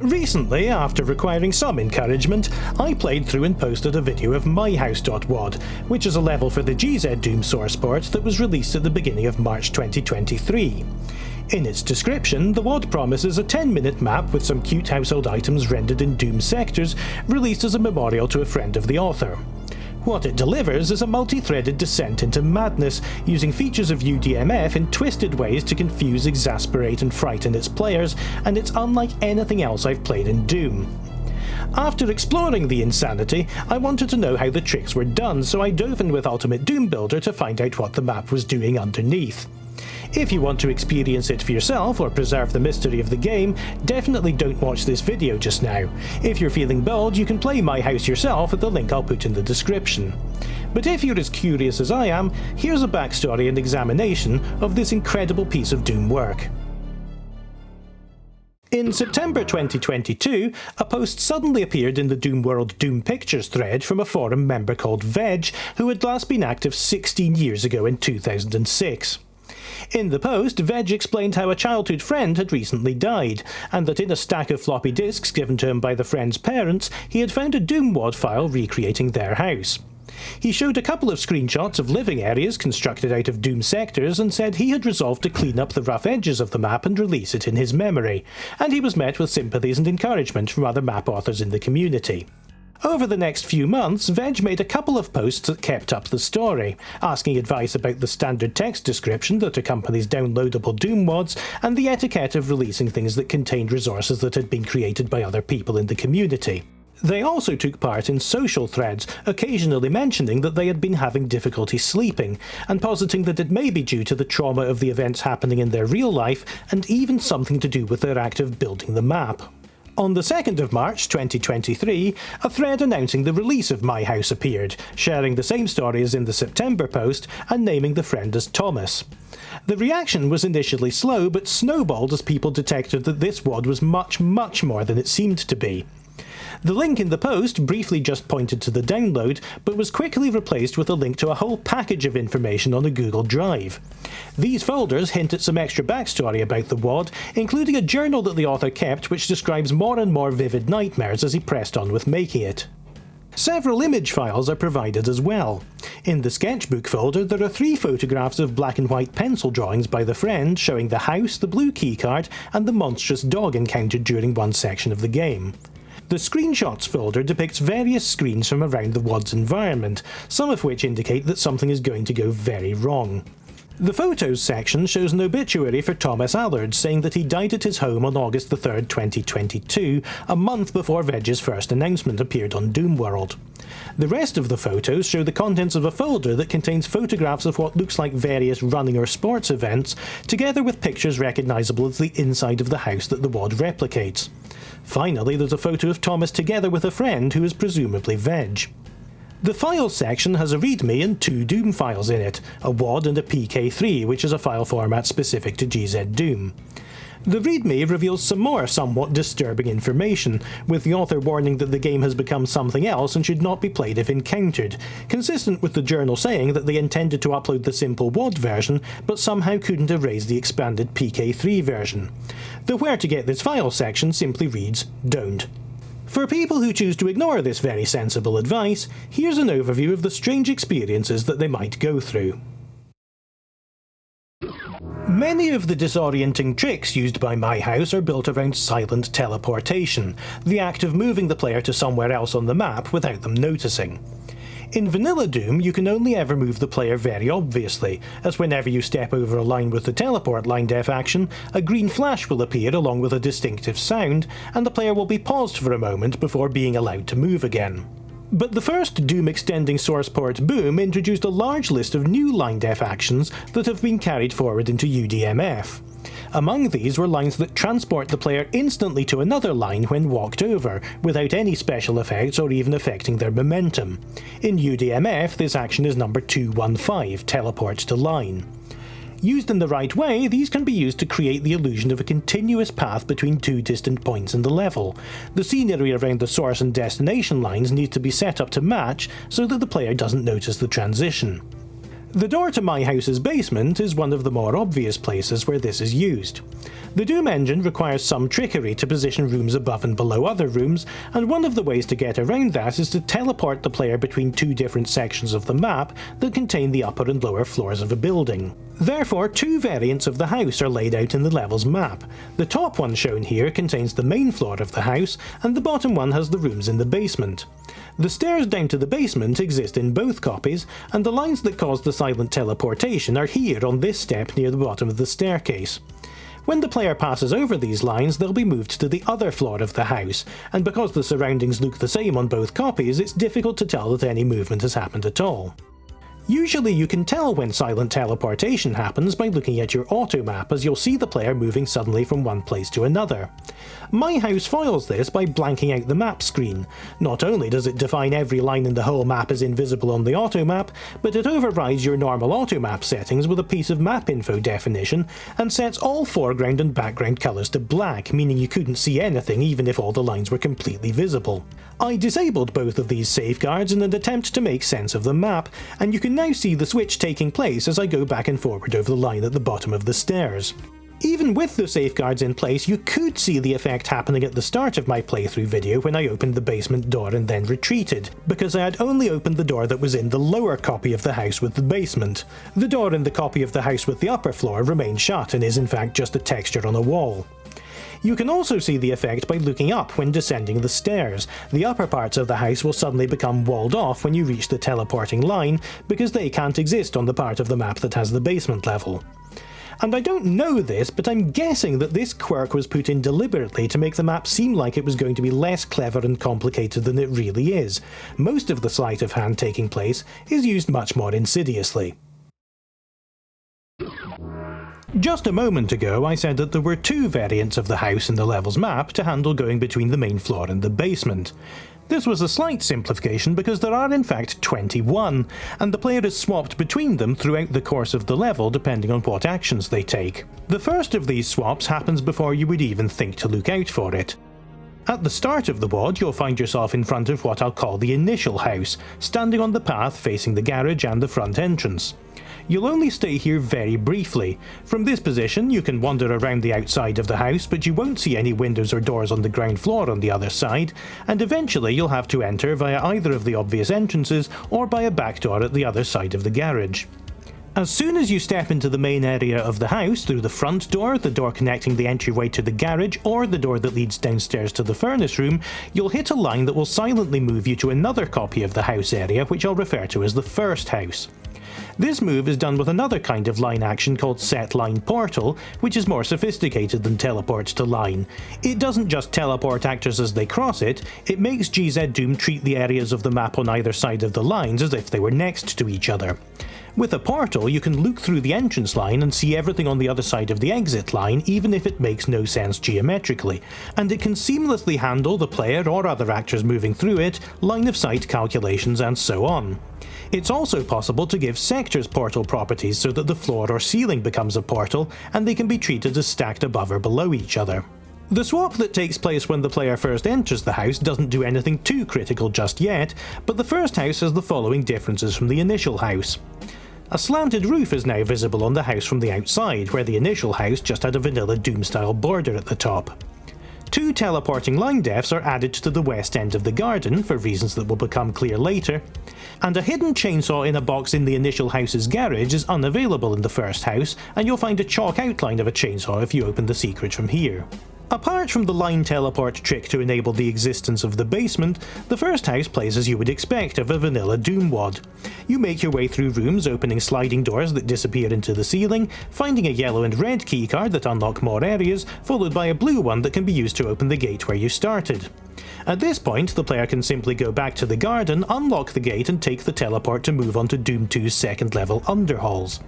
Recently, after requiring some encouragement, I played through and posted a video of myhouse.wad, which is a level for the GZDoom source port that was released at the beginning of March 2023. In its description, the WAD promises a 10-minute map with some cute household items rendered in Doom sectors, released as a memorial to a friend of the author. What it delivers is a multi-threaded descent into madness, using features of UDMF in twisted ways to confuse, exasperate and frighten its players, and it's unlike anything else I've played in Doom. After exploring the insanity, I wanted to know how the tricks were done, so I dove in with Ultimate Doom Builder to find out what the map was doing underneath. If you want to experience it for yourself or preserve the mystery of the game, definitely don't watch this video just now. If you're feeling bold, you can play My House yourself at the link I'll put in the description. But if you're as curious as I am, here's a backstory and examination of this incredible piece of Doom work. In September 2022, a post suddenly appeared in the Doomworld Doom Pictures thread from a forum member called Veg, who had last been active 16 years ago in 2006. In the post, Veg explained how a childhood friend had recently died, and that in a stack of floppy disks given to him by the friend's parents, he had found a Doom WAD file recreating their house. He showed a couple of screenshots of living areas constructed out of Doom sectors and said he had resolved to clean up the rough edges of the map and release it in his memory, and he was met with sympathies and encouragement from other map authors in the community. Over the next few months, Veg made a couple of posts that kept up the story, asking advice about the standard text description that accompanies downloadable Doom WADs and the etiquette of releasing things that contained resources that had been created by other people in the community. They also took part in social threads, occasionally mentioning that they had been having difficulty sleeping, and positing that it may be due to the trauma of the events happening in their real life, and even something to do with their act of building the map. On the 2nd of March 2023, a thread announcing the release of My House appeared, sharing the same story as in the September post and naming the friend as Thomas. The reaction was initially slow but snowballed as people detected that this WAD was much more than it seemed to be. The link in the post briefly just pointed to the download, but was quickly replaced with a link to a whole package of information on a Google Drive. These folders hint at some extra backstory about the WAD, including a journal that the author kept which describes more and more vivid nightmares as he pressed on with making it. Several image files are provided as well. In the sketchbook folder there are 3 photographs of black and white pencil drawings by the friend showing the house, the blue keycard, and the monstrous dog encountered during one section of the game. The screenshots folder depicts various screens from around the WAD's environment, some of which indicate that something is going to go very wrong. The photos section shows an obituary for Thomas Allard saying that he died at his home on August 3rd, 2022, a month before Veg's first announcement appeared on Doomworld. The rest of the photos show the contents of a folder that contains photographs of what looks like various running or sports events, together with pictures recognisable as the inside of the house that the WAD replicates. Finally, there's a photo of Thomas together with a friend who is presumably Veg. The files section has a README and 2 Doom files in it, a WAD and a PK3, which is a file format specific to GZDoom. The README reveals some more somewhat disturbing information, with the author warning that the game has become something else and should not be played if encountered, consistent with the journal saying that they intended to upload the simple WAD version, but somehow couldn't erase the expanded PK3 version. The where to get this file section simply reads, "Don't." For people who choose to ignore this very sensible advice, here's an overview of the strange experiences that they might go through. Many of the disorienting tricks used by My House are built around silent teleportation, the act of moving the player to somewhere else on the map without them noticing. In vanilla Doom, you can only ever move the player very obviously, as whenever you step over a line with the teleport line def action, a green flash will appear along with a distinctive sound, and the player will be paused for a moment before being allowed to move again. But the first Doom extending source port Boom introduced a large list of new line def actions that have been carried forward into UDMF. Among these were lines that transport the player instantly to another line when walked over, without any special effects or even affecting their momentum. In UDMF, this action is number 215, Teleport to Line. Used in the right way, these can be used to create the illusion of a continuous path between 2 distant points in the level. The scenery around the source and destination lines needs to be set up to match so that the player doesn't notice the transition. The door to my house's basement is one of the more obvious places where this is used. The Doom engine requires some trickery to position rooms above and below other rooms, and one of the ways to get around that is to teleport the player between two different sections of the map that contain the upper and lower floors of a building. Therefore, two variants of the house are laid out in the level's map. The top one shown here contains the main floor of the house, and the bottom one has the rooms in the basement. The stairs down to the basement exist in both copies, and the lines that cause the silent teleportation are here on this step near the bottom of the staircase. When the player passes over these lines, they'll be moved to the other floor of the house, and because the surroundings look the same on both copies, it's difficult to tell that any movement has happened at all. Usually you can tell when silent teleportation happens by looking at your automap, as you'll see the player moving suddenly from one place to another. My House foils this by blanking out the map screen. Not only does it define every line in the whole map as invisible on the automap, but it overrides your normal automap settings with a piece of map info definition and sets all foreground and background colours to black, meaning you couldn't see anything even if all the lines were completely visible. I disabled both of these safeguards in an attempt to make sense of the map, and you can now see the switch taking place as I go back and forward over the line at the bottom of the stairs. Even with the safeguards in place, you could see the effect happening at the start of my playthrough video when I opened the basement door and then retreated, because I had only opened the door that was in the lower copy of the house with the basement. The door in the copy of the house with the upper floor remains shut and is in fact just a texture on a wall. You can also see the effect by looking up when descending the stairs. The upper parts of the house will suddenly become walled off when you reach the teleporting line, because they can't exist on the part of the map that has the basement level. And I don't know this, but I'm guessing that this quirk was put in deliberately to make the map seem like it was going to be less clever and complicated than it really is. Most of the sleight of hand taking place is used much more insidiously. Just a moment ago I said that there were two variants of the house in the level's map to handle going between the main floor and the basement. This was a slight simplification because there are in fact 21, and the player is swapped between them throughout the course of the level depending on what actions they take. The first of these swaps happens before you would even think to look out for it. At the start of the WAD, you'll find yourself in front of what I'll call the initial house, standing on the path facing the garage and the front entrance. You'll only stay here very briefly. From this position you can wander around the outside of the house, but you won't see any windows or doors on the ground floor on the other side, and eventually you'll have to enter via either of the obvious entrances or by a back door at the other side of the garage. As soon as you step into the main area of the house through the front door, the door connecting the entryway to the garage, or the door that leads downstairs to the furnace room, you'll hit a line that will silently move you to another copy of the house area, which I'll refer to as the first house. This move is done with another kind of line action called Set Line Portal, which is more sophisticated than Teleport to Line. It doesn't just teleport actors as they cross it, it makes GZDoom treat the areas of the map on either side of the lines as if they were next to each other. With a portal, you can look through the entrance line and see everything on the other side of the exit line, even if it makes no sense geometrically, and it can seamlessly handle the player or other actors moving through it, line of sight calculations and so on. It's also possible to give sectors portal properties so that the floor or ceiling becomes a portal, and they can be treated as stacked above or below each other. The swap that takes place when the player first enters the house doesn't do anything too critical just yet, but the first house has the following differences from the initial house. A slanted roof is now visible on the house from the outside, where the initial house just had a vanilla Doom-style border at the top. Two teleporting line defs are added to the west end of the garden, for reasons that will become clear later, and a hidden chainsaw in a box in the initial house's garage is unavailable in the first house, and you'll find a chalk outline of a chainsaw if you open the secret from here. Apart from the line teleport trick to enable the existence of the basement, the first house plays as you would expect of a vanilla Doom WAD. You make your way through rooms opening sliding doors that disappear into the ceiling, finding a yellow and red keycard that unlock more areas, followed by a blue one that can be used to open the gate where you started. At this point, the player can simply go back to the garden, unlock the gate and take the teleport to move on to Doom 2's second level underhalls.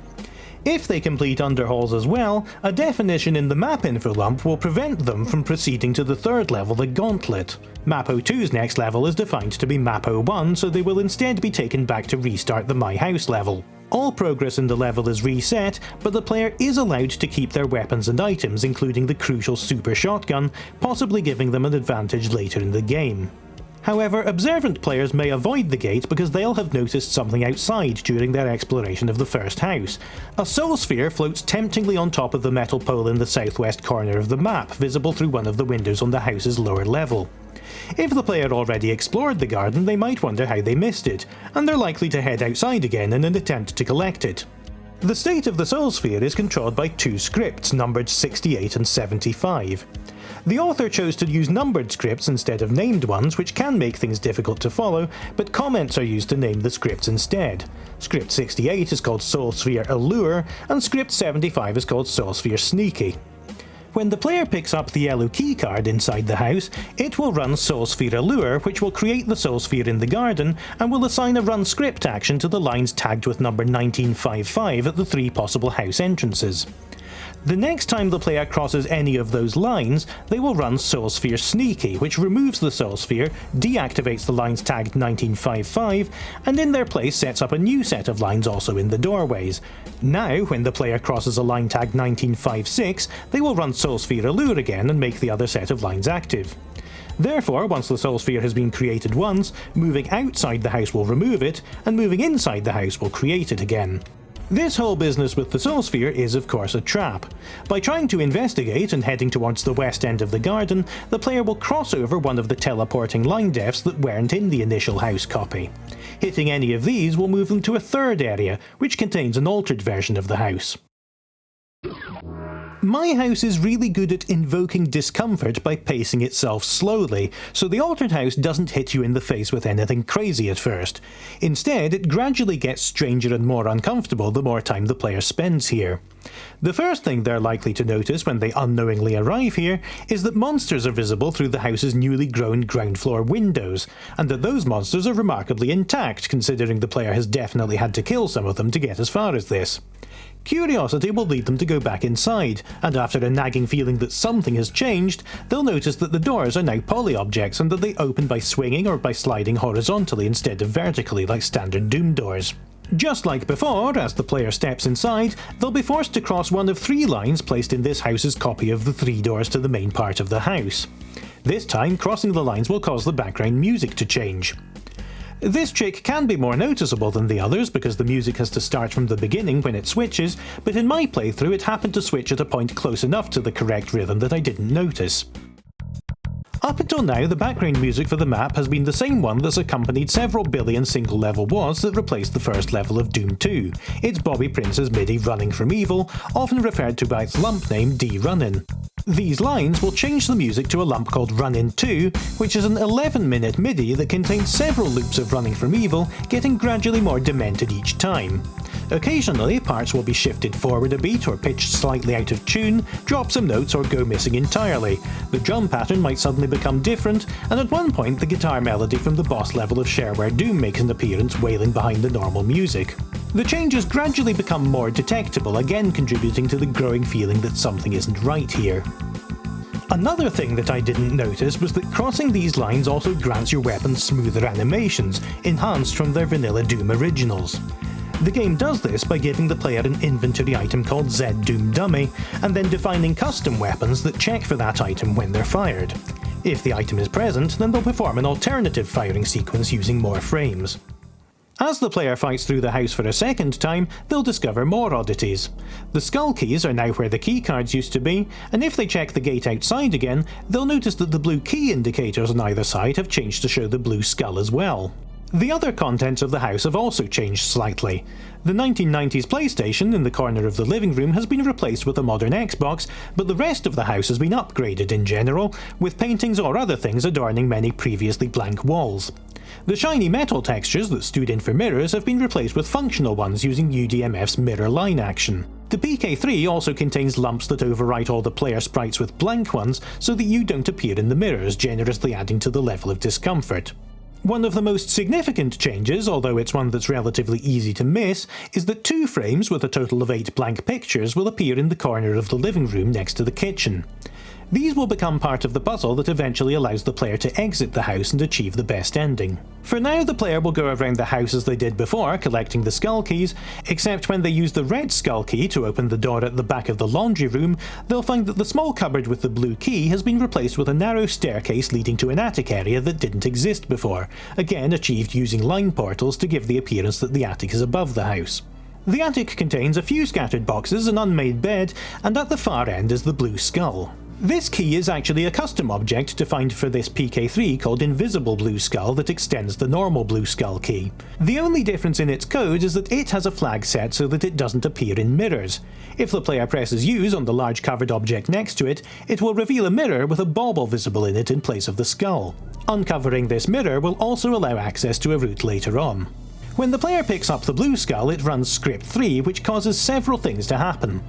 If they complete underhalls as well, a definition in the map info lump will prevent them from proceeding to the third level, the Gauntlet. Map 02's next level is defined to be Map 01, so they will instead be taken back to restart the My House level. All progress in the level is reset, but the player is allowed to keep their weapons and items, including the crucial super shotgun, possibly giving them an advantage later in the game. However, observant players may avoid the gate because they'll have noticed something outside during their exploration of the first house. A soul sphere floats temptingly on top of the metal pole in the southwest corner of the map, visible through one of the windows on the house's lower level. If the player already explored the garden, they might wonder how they missed it, and they're likely to head outside again in an attempt to collect it. The state of the soul sphere is controlled by two scripts, numbered 68 and 75. The author chose to use numbered scripts instead of named ones, which can make things difficult to follow, but comments are used to name the scripts instead. Script 68 is called Soul Sphere Allure, and Script 75 is called Soul Sphere Sneaky. When the player picks up the yellow keycard inside the house, it will run Soul Sphere Allure, which will create the soul sphere in the garden, and will assign a run script action to the lines tagged with number 1955 at the three possible house entrances. The next time the player crosses any of those lines, they will run Soul Sphere Sneaky, which removes the soul sphere, deactivates the lines tagged 1955, and in their place sets up a new set of lines also in the doorways. Now, when the player crosses a line tagged 1956, they will run Soul Sphere Allure again and make the other set of lines active. Therefore, once the soul sphere has been created once, moving outside the house will remove it, and moving inside the house will create it again. This whole business with the soul sphere is of course a trap. By trying to investigate and heading towards the west end of the garden, the player will cross over one of the teleporting line defs that weren't in the initial house copy. Hitting any of these will move them to a third area, which contains an altered version of the house. My house is really good at invoking discomfort by pacing itself slowly, so the altered house doesn't hit you in the face with anything crazy at first. Instead, it gradually gets stranger and more uncomfortable the more time the player spends here. The first thing they're likely to notice when they unknowingly arrive here is that monsters are visible through the house's newly grown ground floor windows, and that those monsters are remarkably intact considering the player has definitely had to kill some of them to get as far as this. Curiosity will lead them to go back inside, and after a nagging feeling that something has changed, they'll notice that the doors are now poly objects and that they open by swinging or by sliding horizontally instead of vertically like standard Doom doors. Just like before, as the player steps inside, they'll be forced to cross one of three lines placed in this house's copy of the three doors to the main part of the house. This time, crossing the lines will cause the background music to change. This trick can be more noticeable than the others because the music has to start from the beginning when it switches, but in my playthrough it happened to switch at a point close enough to the correct rhythm that I didn't notice. Up until now, the background music for the map has been the same one that's accompanied several billion single-level WADs that replaced the first level of Doom 2. It's Bobby Prince's MIDI Running from Evil, often referred to by its lump name D-Runnin'. These lines will change the music to a lump called Runnin' 2, which is an 11-minute MIDI that contains several loops of Running from Evil, getting gradually more demented each time. Occasionally, parts will be shifted forward a beat or pitched slightly out of tune, drop some notes or go missing entirely. The drum pattern might suddenly become different, and at one point the guitar melody from the boss level of Shareware Doom makes an appearance wailing behind the normal music. The changes gradually become more detectable, again contributing to the growing feeling that something isn't right here. Another thing that I didn't notice was that crossing these lines also grants your weapons smoother animations, enhanced from their vanilla Doom originals. The game does this by giving the player an inventory item called GZDoom Dummy, and then defining custom weapons that check for that item when they're fired. If the item is present, then they'll perform an alternative firing sequence using more frames. As the player fights through the house for a second time, they'll discover more oddities. The skull keys are now where the keycards used to be, and if they check the gate outside again, they'll notice that the blue key indicators on either side have changed to show the blue skull as well. The other contents of the house have also changed slightly. The 1990s PlayStation in the corner of the living room has been replaced with a modern Xbox, but the rest of the house has been upgraded in general, with paintings or other things adorning many previously blank walls. The shiny metal textures that stood in for mirrors have been replaced with functional ones using UDMF's mirror line action. The PK3 also contains lumps that overwrite all the player sprites with blank ones so that you don't appear in the mirrors, generously adding to the level of discomfort. One of the most significant changes, although it's one that's relatively easy to miss, is that 2 frames with a total of 8 blank pictures will appear in the corner of the living room next to the kitchen. These will become part of the puzzle that eventually allows the player to exit the house and achieve the best ending. For now, the player will go around the house as they did before, collecting the skull keys, except when they use the red skull key to open the door at the back of the laundry room, they'll find that the small cupboard with the blue key has been replaced with a narrow staircase leading to an attic area that didn't exist before, again achieved using line portals to give the appearance that the attic is above the house. The attic contains a few scattered boxes, an unmade bed, and at the far end is the blue skull. This key is actually a custom object defined for this PK3 called Invisible Blue Skull that extends the normal blue skull key. The only difference in its code is that it has a flag set so that it doesn't appear in mirrors. If the player presses use on the large covered object next to it, it will reveal a mirror with a bauble visible in it in place of the skull. Uncovering this mirror will also allow access to a route later on. When the player picks up the blue skull, it runs script 3, which causes several things to happen.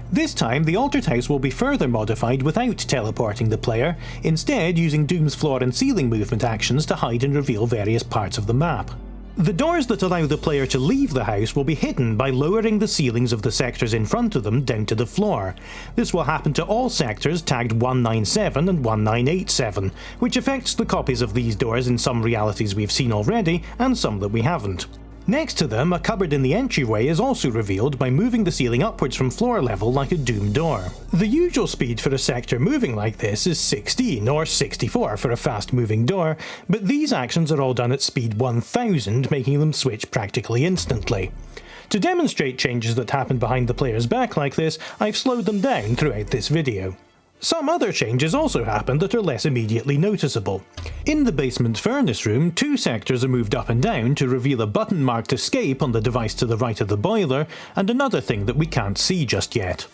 This time, the altered house will be further modified without teleporting the player, instead using Doom's floor and ceiling movement actions to hide and reveal various parts of the map. The doors that allow the player to leave the house will be hidden by lowering the ceilings of the sectors in front of them down to the floor. This will happen to all sectors tagged 197 and 1987, which affects the copies of these doors in some realities we've seen already and some that we haven't. Next to them, a cupboard in the entryway is also revealed by moving the ceiling upwards from floor level like a Doom door. The usual speed for a sector moving like this is 16 or 64 for a fast moving door, but these actions are all done at speed 1000, making them switch practically instantly. To demonstrate changes that happen behind the player's back like this, I've slowed them down throughout this video. Some other changes also happen that are less immediately noticeable. In the basement furnace room, 2 sectors are moved up and down to reveal a button marked escape on the device to the right of the boiler, and another thing that we can't see just yet.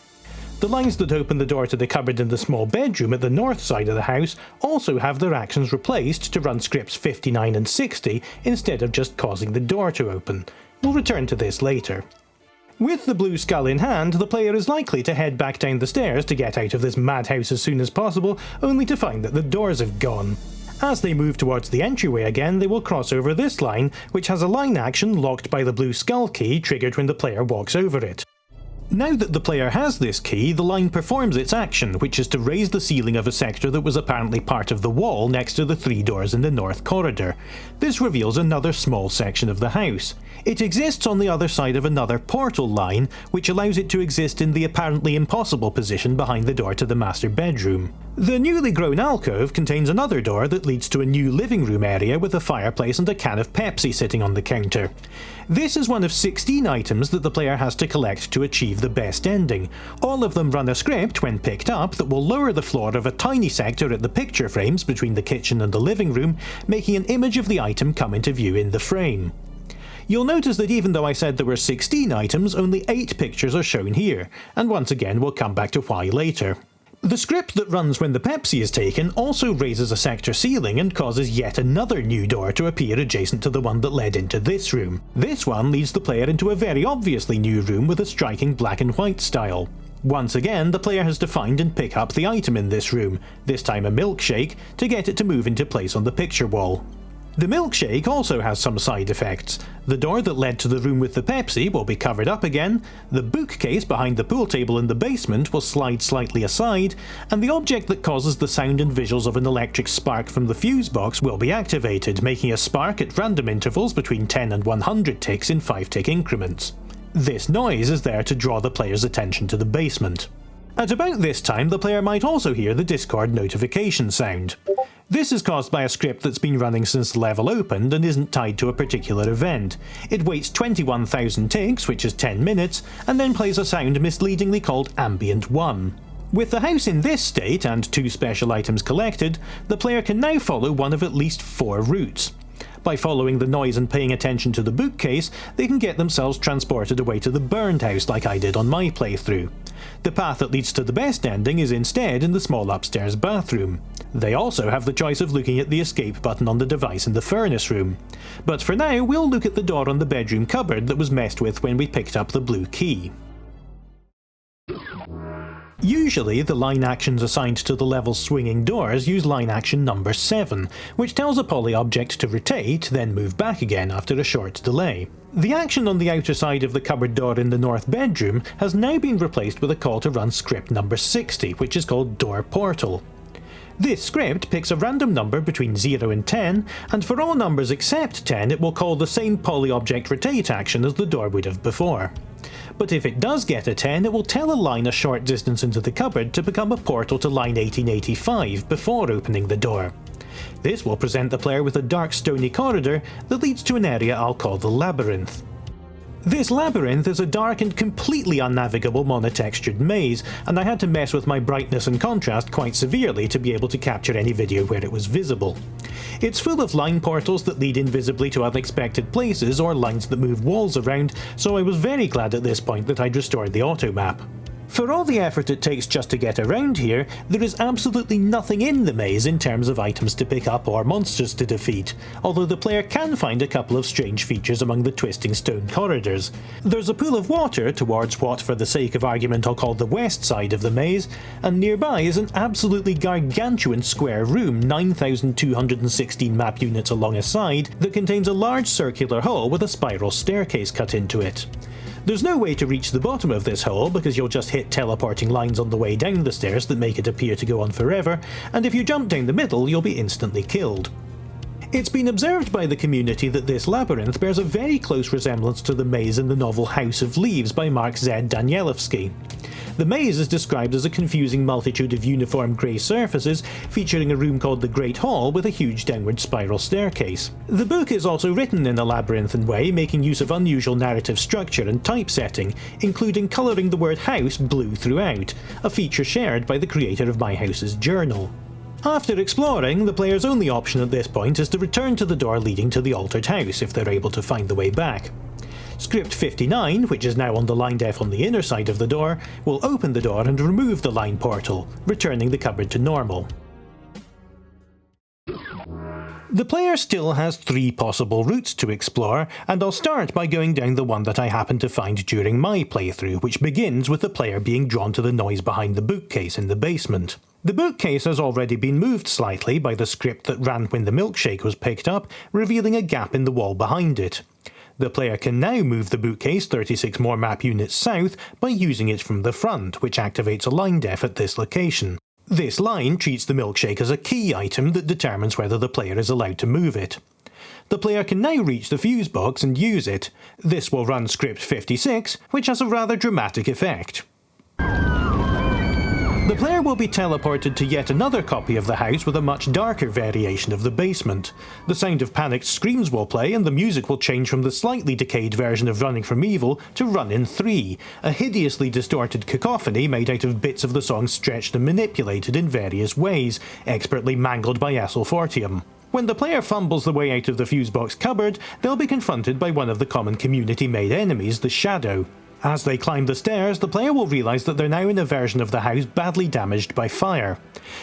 The lines that open the door to the cupboard in the small bedroom at the north side of the house also have their actions replaced to run scripts 59 and 60 instead of just causing the door to open. We'll return to this later. With the blue skull in hand, the player is likely to head back down the stairs to get out of this madhouse as soon as possible, only to find that the doors have gone. As they move towards the entryway again, they will cross over this line, which has a line action locked by the blue skull key triggered when the player walks over it. Now that the player has this key, the line performs its action, which is to raise the ceiling of a sector that was apparently part of the wall next to the 3 doors in the north corridor. This reveals another small section of the house. It exists on the other side of another portal line, which allows it to exist in the apparently impossible position behind the door to the master bedroom. The newly grown alcove contains another door that leads to a new living room area with a fireplace and a can of Pepsi sitting on the counter. This is one of 16 items that the player has to collect to achieve the best ending. All of them run a script when picked up that will lower the floor of a tiny sector at the picture frames between the kitchen and the living room, making an image of the item come into view in the frame. You'll notice that even though I said there were 16 items, only 8 pictures are shown here, and once again we'll come back to why later. The script that runs when the Pepsi is taken also raises a sector ceiling and causes yet another new door to appear adjacent to the one that led into this room. This one leads the player into a very obviously new room with a striking black and white style. Once again, the player has to find and pick up the item in this room, this time a milkshake, to get it to move into place on the picture wall. The milkshake also has some side effects. The door that led to the room with the Pepsi will be covered up again, the bookcase behind the pool table in the basement will slide slightly aside, and the object that causes the sound and visuals of an electric spark from the fuse box will be activated, making a spark at random intervals between 10 and 100 ticks in 5-tick increments. This noise is there to draw the player's attention to the basement. At about this time, the player might also hear the Discord notification sound. This is caused by a script that's been running since the level opened and isn't tied to a particular event. It waits 21,000 ticks, which is 10 minutes, and then plays a sound misleadingly called Ambient 1. With the house in this state and 2 special items collected, the player can now follow one of at least 4 routes. By following the noise and paying attention to the bookcase, they can get themselves transported away to the burned house like I did on my playthrough. The path that leads to the best ending is instead in the small upstairs bathroom. They also have the choice of looking at the escape button on the device in the furnace room. But for now, we'll look at the door on the bedroom cupboard that was messed with when we picked up the blue key. Usually, the line actions assigned to the level's swinging doors use line action number 7, which tells a poly object to rotate, then move back again after a short delay. The action on the outer side of the cupboard door in the north bedroom has now been replaced with a call to run script number 60, which is called Door Portal. This script picks a random number between 0 and 10, and for all numbers except 10 it will call the same poly object rotate action as the door would have before. But if it does get a 10, it will tell a line a short distance into the cupboard to become a portal to line 1885 before opening the door. This will present the player with a dark stony corridor that leads to an area I'll call the labyrinth. This labyrinth is a dark and completely unnavigable monotextured maze, and I had to mess with my brightness and contrast quite severely to be able to capture any video where it was visible. It's full of line portals that lead invisibly to unexpected places or lines that move walls around, so I was very glad at this point that I'd restored the automap. For all the effort it takes just to get around here, there is absolutely nothing in the maze in terms of items to pick up or monsters to defeat, although the player can find a couple of strange features among the twisting stone corridors. There's a pool of water towards what, for the sake of argument, I'll call the west side of the maze, and nearby is an absolutely gargantuan square room 9,216 map units along a side that contains a large circular hole with a spiral staircase cut into it. There's no way to reach the bottom of this hole because you'll just hit teleporting lines on the way down the stairs that make it appear to go on forever, and if you jump down the middle you'll be instantly killed. It's been observed by the community that this labyrinth bears a very close resemblance to the maze in the novel House of Leaves by Mark Z. Danielewski. The maze is described as a confusing multitude of uniform grey surfaces, featuring a room called the Great Hall with a huge downward spiral staircase. The book is also written in a labyrinthine way, making use of unusual narrative structure and typesetting, including colouring the word house blue throughout, a feature shared by the creator of myhouse's journal. After exploring, the player's only option at this point is to return to the door leading to the altered house if they're able to find the way back. Script 59, which is now on the line def on the inner side of the door, will open the door and remove the line portal, returning the cupboard to normal. The player still has 3 possible routes to explore, and I'll start by going down the one that I happened to find during my playthrough, which begins with the player being drawn to the noise behind the bookcase in the basement. The bookcase has already been moved slightly by the script that ran when the milkshake was picked up, revealing a gap in the wall behind it. The player can now move the bookcase 36 more map units south by using it from the front, which activates a line def at this location. This line treats the milkshake as a key item that determines whether the player is allowed to move it. The player can now reach the fuse box and use it. This will run script 56, which has a rather dramatic effect. The player will be teleported to yet another copy of the house with a much darker variation of the basement. The sound of panicked screams will play and the music will change from the slightly decayed version of Running from Evil to Run in 3, a hideously distorted cacophony made out of bits of the song stretched and manipulated in various ways, expertly mangled by Essel Fortium. When the player fumbles the way out of the fusebox cupboard, they'll be confronted by one of the common community-made enemies, the Shadow. As they climb the stairs, the player will realise that they're now in a version of the house badly damaged by fire.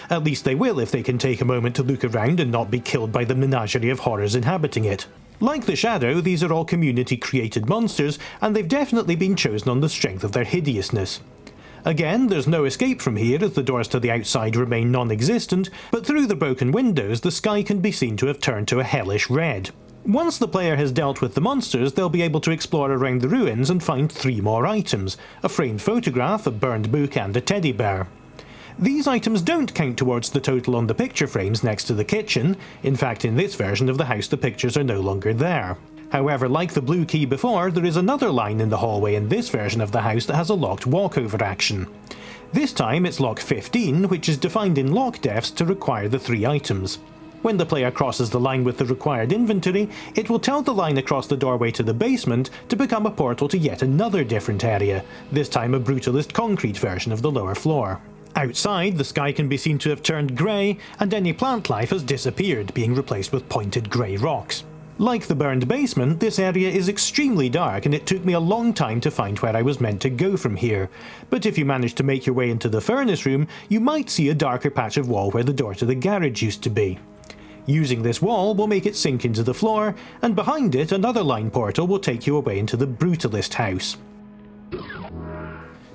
At least they will if they can take a moment to look around and not be killed by the menagerie of horrors inhabiting it. Like the Shadow, these are all community-created monsters, and they've definitely been chosen on the strength of their hideousness. Again, there's no escape from here as the doors to the outside remain non-existent, but through the broken windows the sky can be seen to have turned to a hellish red. Once the player has dealt with the monsters, they'll be able to explore around the ruins and find 3 more items: a framed photograph, a burned book and a teddy bear. These items don't count towards the total on the picture frames next to the kitchen. In fact, in this version of the house the pictures are no longer there. However, like the blue key before, there is another line in the hallway in this version of the house that has a locked walkover action. This time it's lock 15, which is defined in lock defs to require the 3 items. When the player crosses the line with the required inventory, it will tell the line across the doorway to the basement to become a portal to yet another different area, this time a Brutalist concrete version of the lower floor. Outside, the sky can be seen to have turned grey, and any plant life has disappeared, being replaced with pointed grey rocks. Like the burned basement, this area is extremely dark and it took me a long time to find where I was meant to go from here, but if you manage to make your way into the furnace room, you might see a darker patch of wall where the door to the garage used to be. Using this wall will make it sink into the floor, and behind it another line portal will take you away into the Brutalist house.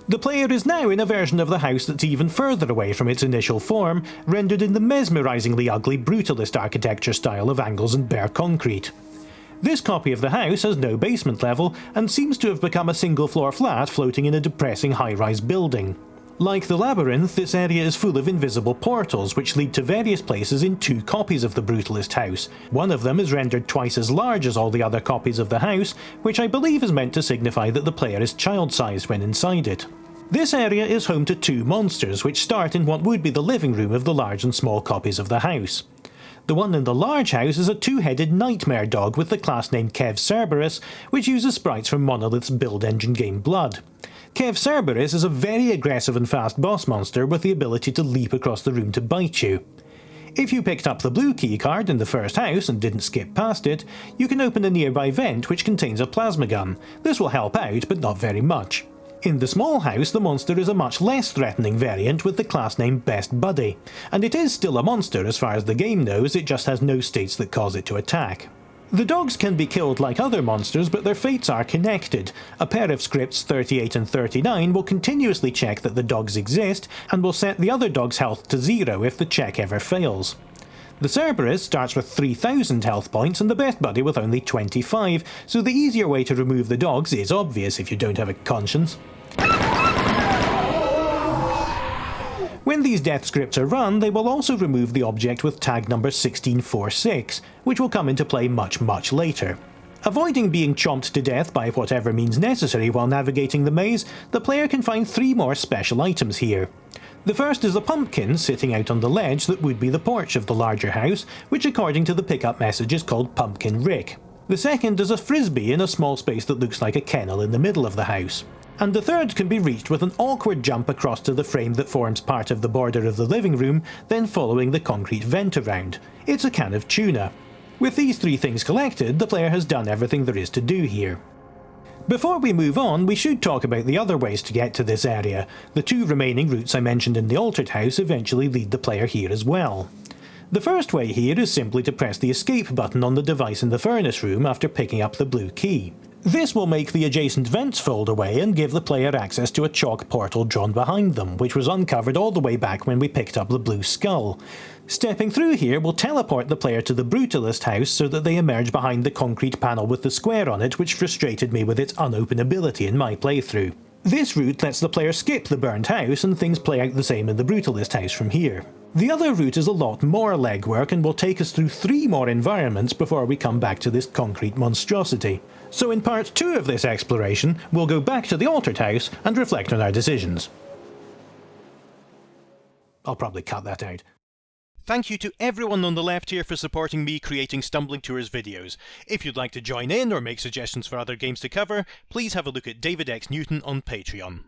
The player is now in a version of the house that's even further away from its initial form, rendered in the mesmerisingly ugly Brutalist architecture style of angles and bare concrete. This copy of the house has no basement level and seems to have become a single floor flat floating in a depressing high-rise building. Like the labyrinth, this area is full of invisible portals which lead to various places in 2 copies of the Brutalist house. One of them is rendered twice as large as all the other copies of the house, which I believe is meant to signify that the player is child-sized when inside it. This area is home to 2 monsters which start in what would be the living room of the large and small copies of the house. The one in the large house is a 2-headed nightmare dog with the class name Kev Cerberus, which uses sprites from Monolith's build engine game Blood. Kev Cerberus is a very aggressive and fast boss monster with the ability to leap across the room to bite you. If you picked up the blue keycard in the first house and didn't skip past it, you can open a nearby vent which contains a plasma gun. This will help out, but not very much. In the small house, the monster is a much less threatening variant with the class name Best Buddy, and it is still a monster as far as the game knows, it just has no states that cause it to attack. The dogs can be killed like other monsters, but their fates are connected. A pair of scripts 38 and 39 will continuously check that the dogs exist, and will set the other dog's health to 0 if the check ever fails. The Cerberus starts with 3000 health points and the Best Buddy with only 25, so the easier way to remove the dogs is obvious if you don't have a conscience. When these death scripts are run, they will also remove the object with tag number 1646, which will come into play much later. Avoiding being chomped to death by whatever means necessary while navigating the maze, the player can find 3 more special items here. The first is a pumpkin sitting out on the ledge that would be the porch of the larger house, which according to the pickup message is called Pumpkin Rick. The second is a frisbee in a small space that looks like a kennel in the middle of the house. And the third can be reached with an awkward jump across to the frame that forms part of the border of the living room, then following the concrete vent around. It's a can of tuna. With these 3 things collected, the player has done everything there is to do here. Before we move on, we should talk about the other ways to get to this area. The 2 remaining routes I mentioned in the altered house eventually lead the player here as well. The first way here is simply to press the escape button on the device in the furnace room after picking up the blue key. This will make the adjacent vents fold away and give the player access to a chalk portal drawn behind them, which was uncovered all the way back when we picked up the blue skull. Stepping through here will teleport the player to the Brutalist house so that they emerge behind the concrete panel with the square on it, which frustrated me with its unopenability in my playthrough. This route lets the player skip the burned house and things play out the same in the Brutalist house from here. The other route is a lot more legwork and will take us through 3 more environments before we come back to this concrete monstrosity. So in part 2 of this exploration, we'll go back to the altered house and reflect on our decisions. I'll probably cut that out. Thank you to everyone on the left here for supporting me creating Stumbling Tours videos. If you'd like to join in or make suggestions for other games to cover, please have a look at David X Newton on Patreon.